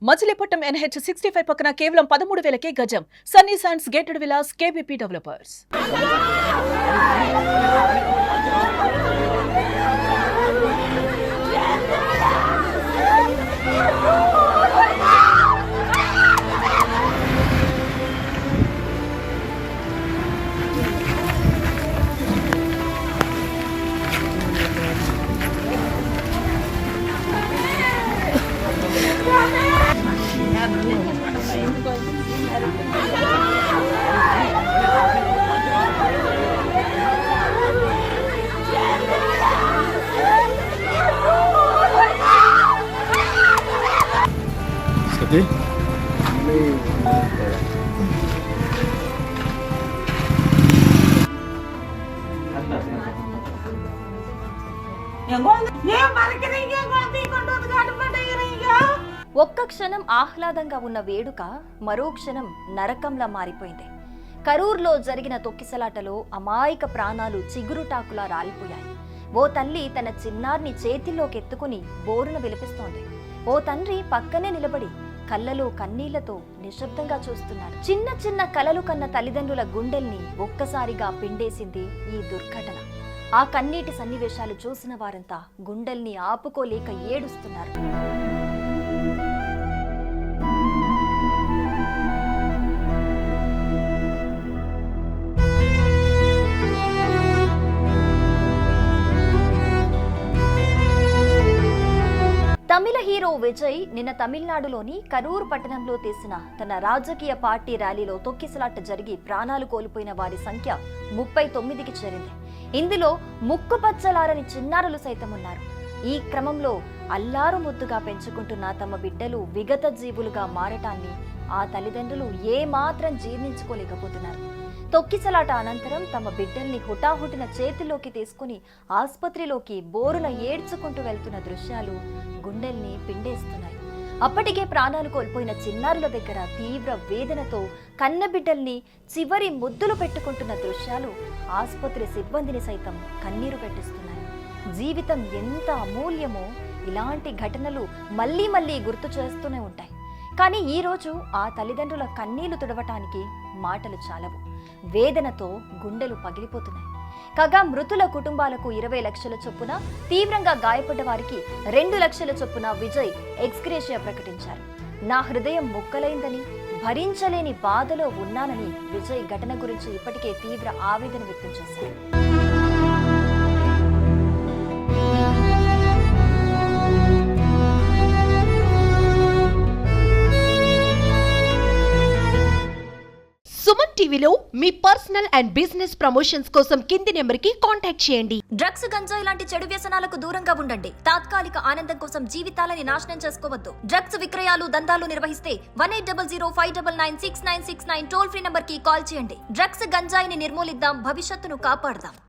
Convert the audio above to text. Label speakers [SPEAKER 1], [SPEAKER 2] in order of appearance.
[SPEAKER 1] Machilipatnam NH 65 పక్కన కేవలం 13,000కే గజం. Sunny sands gated Vilas KBP developers.
[SPEAKER 2] ఒక్క క్షణం ఆహ్లాదంగా ఉన్న వేడుక మరో క్షణం నరకంలా మారిపోయింది. కరూర్లో జరిగిన తొక్కిసలాటలో అమాయక ప్రాణాలు చిగురుటాకులా రాలిపోయాయి. ఓ తల్లి తన చిన్నారిని చేతిలోకి ఎత్తుకుని బోరున విలపిస్తోంది. ఓ తండ్రి పక్కనే నిలబడి కళ్ళలో కన్నీళ్లతో నిశ్శబ్దంగా చూస్తున్నాడు. చిన్న చిన్న కలలు కన్న తల్లిదండ్రుల గుండెల్ని ఒక్కసారిగా పిండేసింది ఈ దుర్ఘటన. ఆ కన్నీటి సన్నివేశాలు చూసిన వారంతా గుండెల్ని ఆపుకోలేక ఏడుస్తున్నారు. తమిళ హీరో విజయ్ నిన్న తమిళనాడులోని కరూర్ పట్టణంలో తీసిన తన రాజకీయ పార్టీ ర్యాలీలో తొక్కిసలాట జరిగి ప్రాణాలు కోల్పోయిన వారి సంఖ్య 39కి చేరింది. ఇందులో ముక్కుపచ్చలారని చిన్నారులు సైతం ఉన్నారు. ఈ క్రమంలో అల్లారు ముద్దుగా పెంచుకుంటున్న తమ బిడ్డలు విగత జీవులుగా మారటాన్ని ఆ తల్లిదండ్రులు ఏమాత్రం జీర్ణించుకోలేకపోతున్నారు. తొక్కిసలాట అనంతరం తమ బిడ్డల్ని హుటాహుటిన చేతిలోకి తీసుకుని ఆసుపత్రిలోకి బోరున ఏడ్చుకుంటూ వెళ్తున్న దృశ్యాలు గుండెల్ని పిండేస్తున్నాయి. అప్పటికే ప్రాణాలు కోల్పోయిన చిన్నారుల దగ్గర తీవ్ర వేదనతో కన్నబిడ్డల్ని చివరి ముద్దులు పెట్టుకుంటున్న దృశ్యాలు ఆసుపత్రి సిబ్బందిని సైతం కన్నీరు పెట్టిస్తున్నాయి. జీవితం ఎంత అమూల్యమో ఇలాంటి ఘటనలు మళ్లీ మళ్లీ గుర్తు చేస్తూనే ఉంటాయి. కానీ ఈ రోజు ఆ తల్లిదండ్రుల కన్నీళ్లు తుడవటానికి మాటలు చాలవు. వేదనతో గుండెలు పగిలిపోతున్నాయి. కాగా మృతుల కుటుంబాలకు 20 లక్షల చొప్పున, తీవ్రంగా గాయపడ్డ వారికి 2 లక్షల చొప్పున విజయ్ ఎక్స్గ్రేషియా ప్రకటించారు. నా హృదయం ముక్కలైందని, భరించలేని బాధలో ఉన్నానని విజయ్ ఘటన గురించి ఇప్పటికే తీవ్ర ఆవేదన వ్యక్తం చేశారు.
[SPEAKER 3] సుమన్ టీవీలో మీ పర్సనల్ అండ్ బిజినెస్ ప్రమోషన్స్ కోసం కింది నెంబర్కి కాంటాక్ట్ చేయండి.
[SPEAKER 2] డ్రగ్స్, గంజాయి లాంటి చెడు వ్యసనాలకు దూరంగా ఉండండి. తాత్కాలిక ఆనందం కోసం జీవితాలని నాశనం చేసుకోవద్దు. డ్రగ్స్ విక్రయాలు, దందాలు నిర్వహిస్తే 180059996969 టోల్ ఫ్రీ నంబర్ కి కాల్ చేయండి. డ్రగ్స్, గంజాయిని నిర్మూలిద్దాం, భవిష్యత్తును కాపాడదాం.